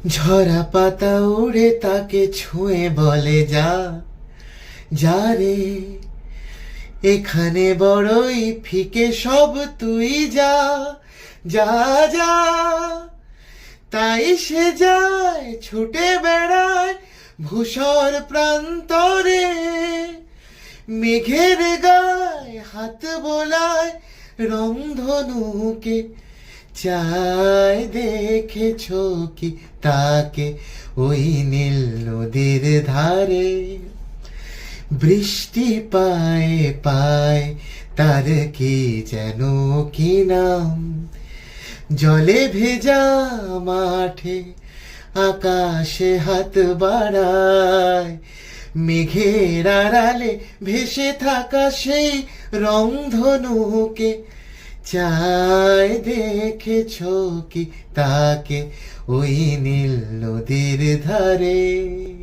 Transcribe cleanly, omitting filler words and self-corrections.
ঝরা পাতা উড়ে তাকে ছুঁয়ে বলে যা, যা রে, এখানে বড়ই ফিকে সব, তুই যা, যা, যা। তাই সে যায় ছুটে বেড়ায় ভূষর প্রান্তরে, মেঘের গায়ে হাত বোলায় রংধনুকে। চায় দেখেছ কি তাকে ওই নীল নদীর ধারে, বৃষ্টি পায় পায় তার কি যেন কি নাম, জলে ভেজা মাঠে আকাশে হাত বাড়ায়, মেঘের আড়ালে ভেসে থাকা সেই রংধনুকে। চায় দেখেছ কি তাকে ওই নীল নদীর ধারে।